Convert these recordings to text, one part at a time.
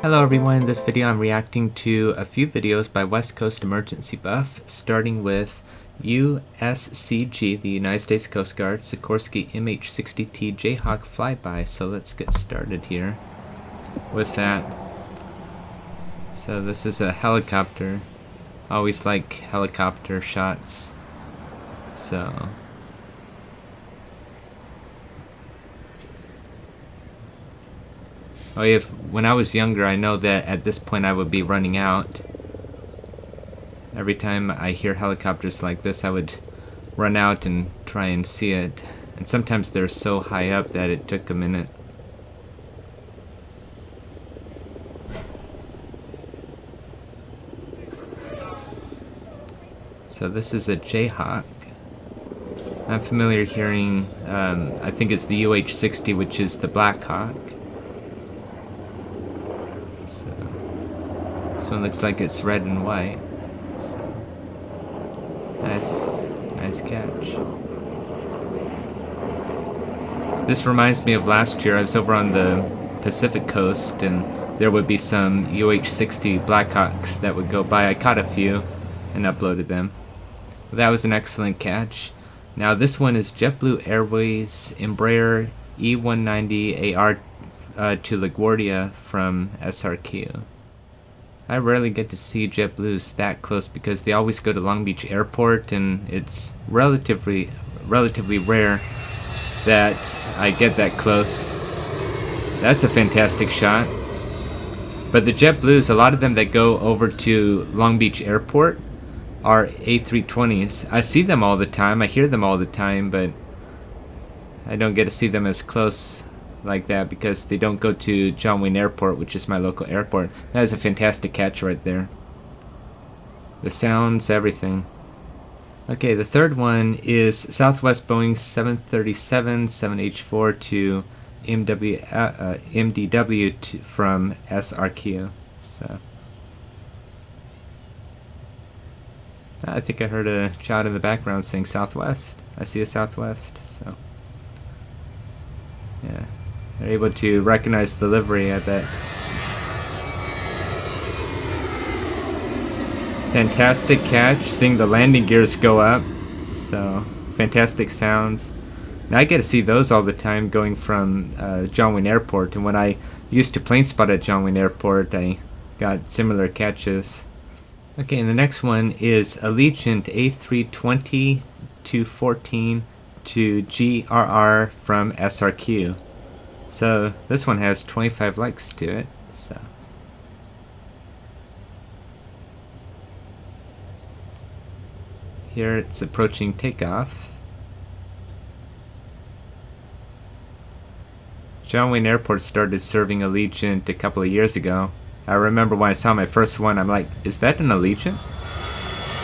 Hello everyone, in this video I'm reacting to a few videos by West Coast Emergency Buff, starting with USCG, the United States Coast Guard, Sikorsky MH-60T Jayhawk flyby. So let's get started here with that. So this is a helicopter. I always like helicopter shots. So when I was younger, I know that at this point I would be running out. Every time I hear helicopters like this, I would run out and try and see it. And sometimes they're so high up that it took a minute. So this is a Jayhawk. I'm familiar hearing, I think it's the UH-60, which is the Black Hawk. So this one looks like it's red and white. So nice catch. This reminds me of last year. I was over on the Pacific coast and there would be some UH-60 Blackhawks that would go by. I caught a few and uploaded them. Well, that was an excellent catch. Now this one is JetBlue Airways Embraer E190AR to LaGuardia from SRQ. I rarely get to see JetBlues that close because they always go to Long Beach Airport, and it's relatively rare that I get that close. That's a fantastic shot. But the JetBlues, a lot of them that go over to Long Beach Airport are A320s. I see them all the time, I hear them all the time, but I don't get to see them as close like that because they don't go to John Wayne Airport, which is my local airport. That is a fantastic catch right there. The sounds, everything. Okay, the third one is Southwest Boeing 737-7H4 to MDW from SRQ. So I think I heard a child in the background saying Southwest. I see a Southwest, so yeah. They're able to recognize the livery, I bet. Fantastic catch, seeing the landing gears go up. So, fantastic sounds. Now I get to see those all the time going from John Wayne Airport. And when I used to plane spot at John Wayne Airport, I got similar catches. Okay, and the next one is Allegiant A320-214 to GRR from SRQ. So this one has 25 likes to it. So here it's approaching takeoff. John Wayne Airport started serving Allegiant a couple of years ago. I remember when I saw my first one, I'm like, is that an Allegiant?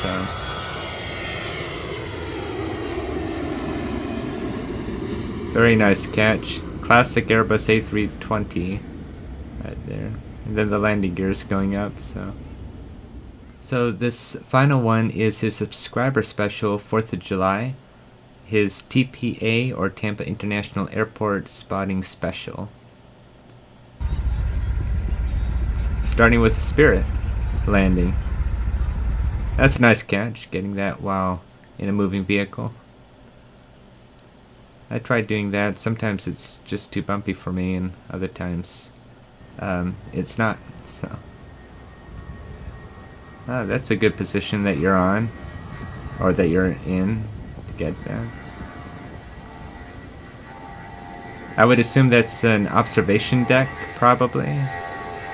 So very nice catch. Classic Airbus A320 right there. And then the landing gears going up. So this final one is his subscriber special, 4th of July. His TPA, or Tampa International Airport Spotting Special. Starting with the Spirit landing. That's a nice catch, getting that while in a moving vehicle. I tried doing that. Sometimes it's just too bumpy for me, and other times it's not. So that's a good position that you're on, or that you're in, to get that. I would assume that's an observation deck, probably.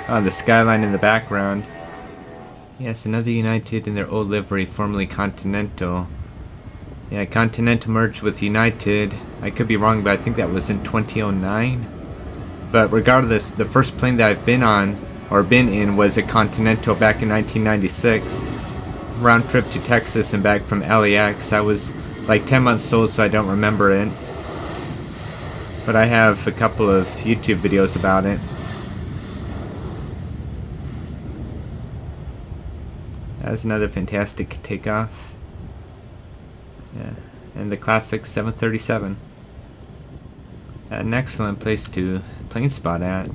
Oh, the skyline in the background. Yes, another United in their old livery, formerly Continental. Yeah, Continental merged with United. I could be wrong, but I think that was in 2009. But regardless, the first plane that I've been on, or been in, was a Continental back in 1996. Round trip to Texas and back from LAX. I was like 10 months old, so I don't remember it. But I have a couple of YouTube videos about it. That's another fantastic takeoff. Yeah, and the classic 737. An excellent place to plane spot at.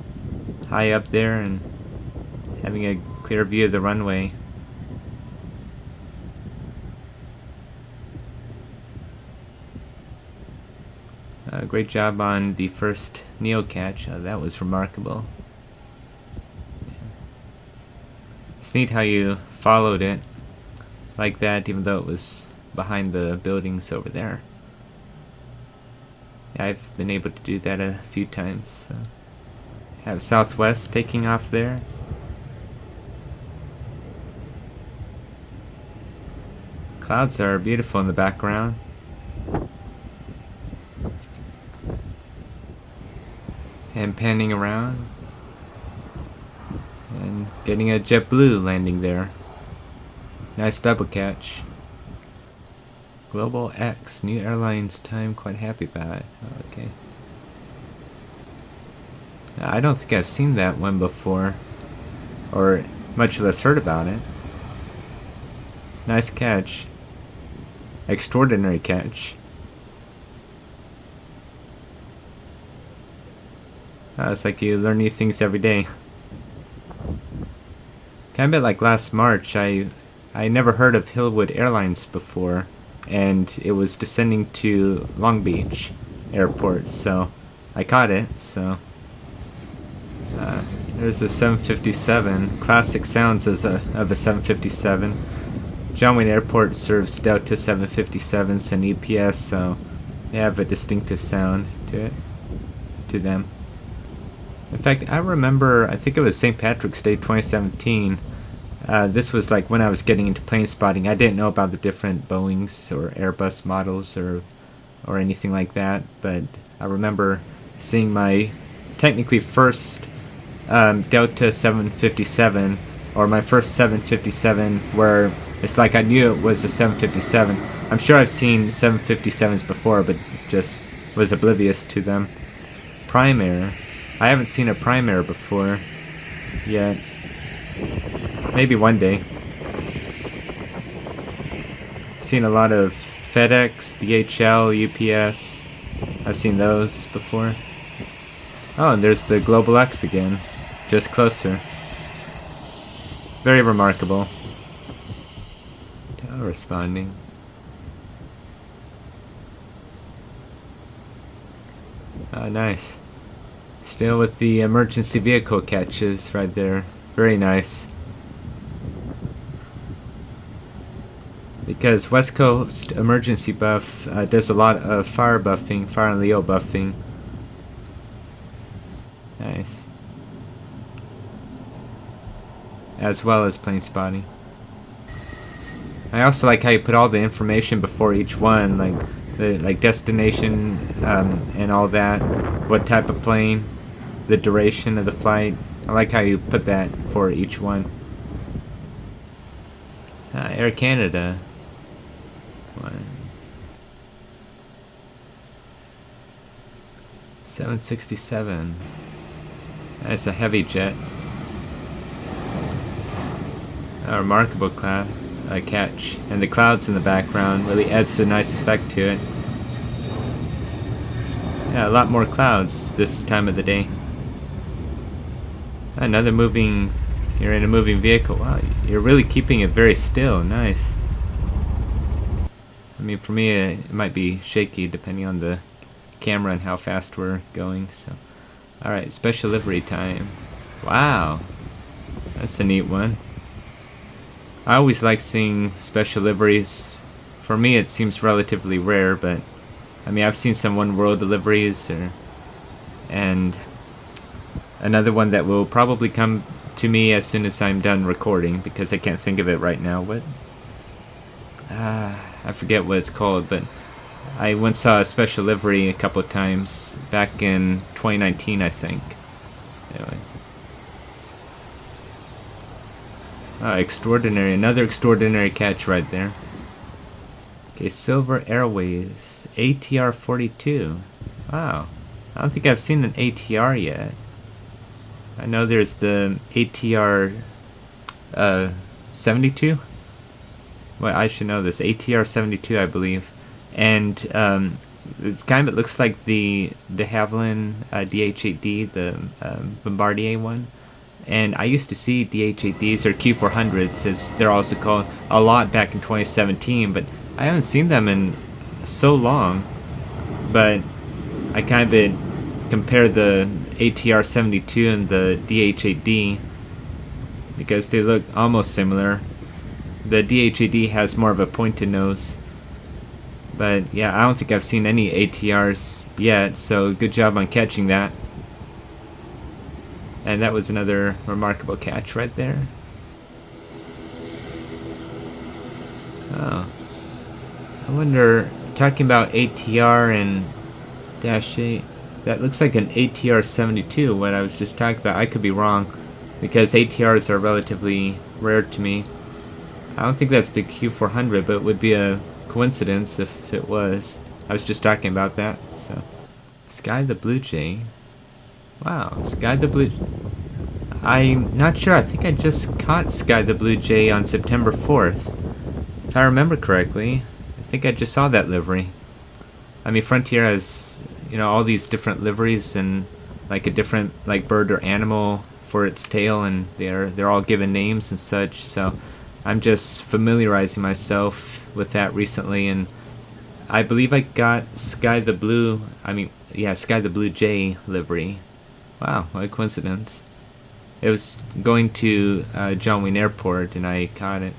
High up there, and having a clear view of the runway. Great job on the first neo catch. That was remarkable. It's neat how you followed it like that, even though it was behind the buildings over there. Yeah, I've been able to do that a few times. So. Have Southwest taking off there. Clouds are beautiful in the background. And panning around. And getting a JetBlue landing there. Nice double catch. Global X, new airlines time, quite happy about it. Oh, okay. I don't think I've seen that one before. Or much less heard about it. Nice catch. Extraordinary catch. It's like you learn new things every day. Kind of bit like last March, I never heard of Hillwood Airlines before, and it was descending to Long Beach Airport, so I caught it. So there's a 757. Classic sounds of a 757. John Wayne Airport serves Delta 757s and EPS, so they have a distinctive sound to them. In fact, I remember, I think it was St. Patrick's Day 2017. This was like when I was getting into plane spotting. I didn't know about the different Boeings or Airbus models or anything like that, but I remember seeing my technically first Delta 757, or my first 757, where it's like I knew it was a 757. I'm sure I've seen 757s before, but just was oblivious to them. Prime Air. I haven't seen a Prime Air before yet. Maybe one day. Seen a lot of FedEx, DHL, UPS. I've seen those before. Oh, and there's the Global X again. Just closer. Very remarkable. Responding. Oh, nice. Still with the emergency vehicle catches right there. Very nice. Because West Coast Emergency Buff does a lot of fire buffing, fire and Leo buffing. Nice. As well as plane spotting. I also like how you put all the information before each one, like the destination and all that, what type of plane, the duration of the flight. I like how you put that for each one. Air Canada. 767. That's a heavy jet. A remarkable catch, and the clouds in the background really adds a nice effect to it. Yeah, a lot more clouds this time of the day. Another moving. You're in a moving vehicle. Wow, you're really keeping it very still. Nice. I mean, for me, it might be shaky depending on the camera and how fast we're going. So, all right, special livery time. Wow, that's a neat one. I always like seeing special liveries. For me, it seems relatively rare, but I mean, I've seen some One World deliveries, and another one that will probably come to me as soon as I'm done recording, because I can't think of it right now. What? I forget what it's called, but I once saw a special livery a couple of times back in 2019, I think. Anyway. Extraordinary. Another extraordinary catch right there. Okay, Silver Airways. ATR 42. Wow. I don't think I've seen an ATR yet. I know there's the ATR 72. Well, I should know this. ATR 72, I believe. And it's kind of, it looks like the de Havilland DH-8D, the Bombardier one. And I used to see DH-8Ds, or Q400s as they're also called, a lot back in 2017, but I haven't seen them in so long. But I kind of compare the ATR-72 and the DH-8D because they look almost similar. The DH-8D has more of a pointed nose. But yeah, I don't think I've seen any ATRs yet, so good job on catching that. And that was another remarkable catch right there. Oh. I wonder, talking about ATR and Dash 8, that looks like an ATR-72, what I was just talking about. I could be wrong, because ATRs are relatively rare to me. I don't think that's the Q400, but it would be a coincidence if it was. I was just talking about that, so. Sky the Blue Jay. Wow, Sky the Blue... I'm not sure. I think I just caught Sky the Blue Jay on September 4th. If I remember correctly, I think I just saw that livery. I mean, Frontier has, you know, all these different liveries and like a different like bird or animal for its tail, and they're all given names and such. So I'm just familiarizing myself with that recently, and I believe I got Sky the Blue Jay livery. Wow, what a coincidence. It was going to John Wayne Airport, and I caught it.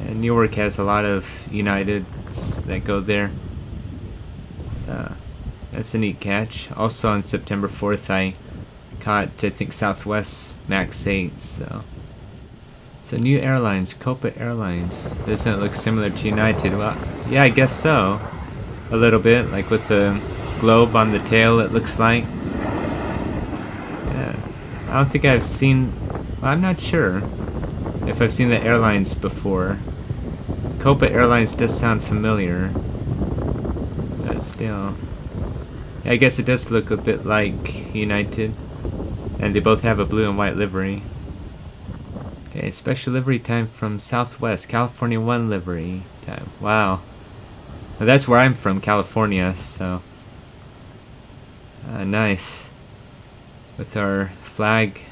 And Newark has a lot of Uniteds that go there. So that's a neat catch. Also on September 4th, I caught, I think, Southwest Max 8. So new airlines, Copa Airlines. Doesn't it look similar to United? Well, yeah, I guess so. A little bit, like with the globe on the tail, it looks like. I don't think I've seen... Well, I'm not sure if I've seen the airlines before. Copa Airlines does sound familiar. But still... Yeah, I guess it does look a bit like United. And they both have a blue and white livery. Okay, special livery time from Southwest. California 1 livery time. Wow. Well, that's where I'm from, California, so... nice. With our flag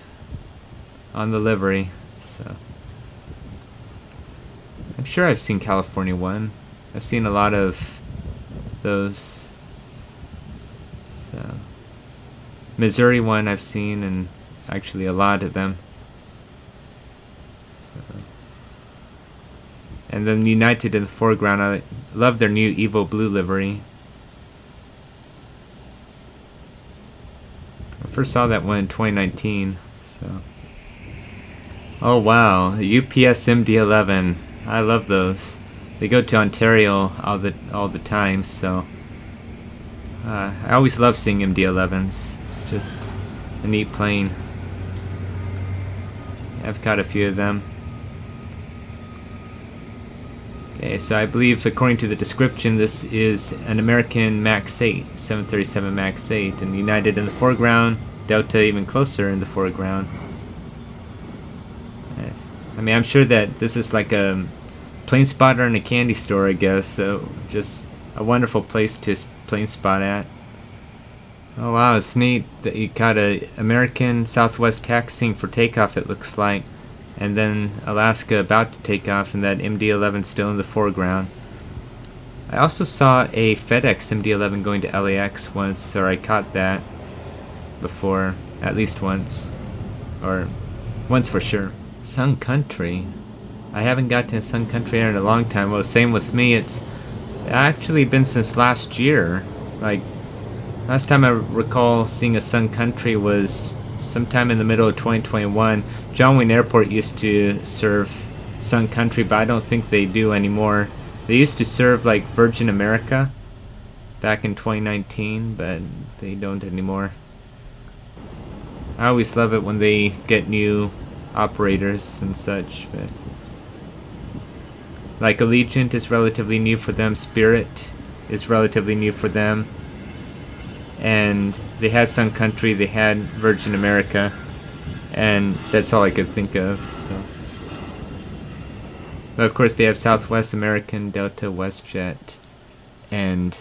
on the livery, so I'm sure I've seen California 1. I've seen a lot of those. So Missouri 1 I've seen, and actually a lot of them. So. And then United in the foreground. I love their new Evo Blue livery. First saw that one in 2019, so. Oh wow, UPS MD-11. I love those. They go to Ontario all the time, so. I always love seeing MD-11s. It's just a neat plane. I've caught a few of them. Okay, so I believe, according to the description, this is an American Max 8, 737 Max 8, and United in the foreground, Delta even closer in the foreground. I mean, I'm sure that this is like a plane spotter in a candy store, I guess, so just a wonderful place to plane spot at. Oh wow, it's neat that you caught a American Southwest taxiing for takeoff, it looks like. And then Alaska about to take off, and that MD-11 still in the foreground. I also saw a FedEx MD-11 going to LAX once, or I caught that before, at least once. Or once for sure. Sun Country. I haven't got to Sun Country in a long time. Well, same with me. It's actually been since last year. Like, last time I recall seeing a Sun Country was sometime in the middle of 2021. John Wayne Airport used to serve Sun Country, but I don't think they do anymore. They used to serve like Virgin America back in 2019, but they don't anymore. I always love it when they get new operators and such, but like Allegiant is relatively new for them, Spirit is relatively new for them. And they had Sun Country, they had Virgin America, and that's all I could think of. So, but of course they have Southwest, American, Delta, WestJet, and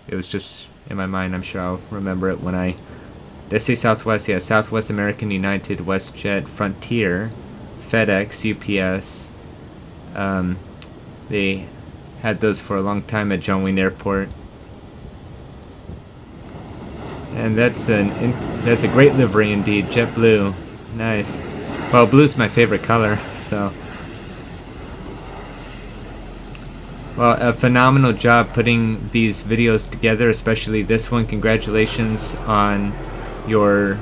it was just in my mind. I'm sure I'll remember it when I Did I say Southwest? Yeah, Southwest American, United, WestJet, Frontier, FedEx, UPS. They had those for a long time at John Wayne Airport. And that's a great livery indeed, jet blue. Nice. Well, blue's my favorite color, so. Well, a phenomenal job putting these videos together, especially this one. Congratulations on your,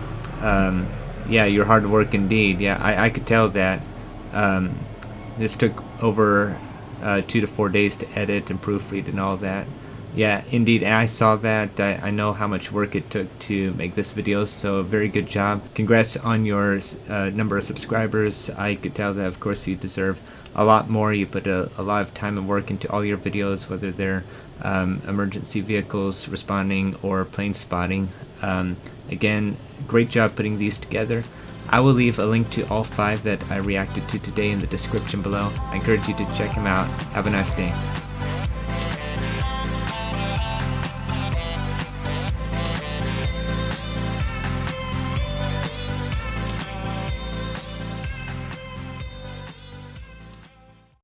your hard work indeed. Yeah, I could tell that. This took over 2 to 4 days to edit and proofread and all that. Yeah, indeed, I saw that. I know how much work it took to make this video, so very good job. Congrats on your number of subscribers. I could tell that, of course, you deserve a lot more. You put a lot of time and work into all your videos, whether they're emergency vehicles responding or plane spotting. Again, great job putting these together. I will leave a link to all 5 that I reacted to today in the description below. I encourage you to check them out. Have a nice day.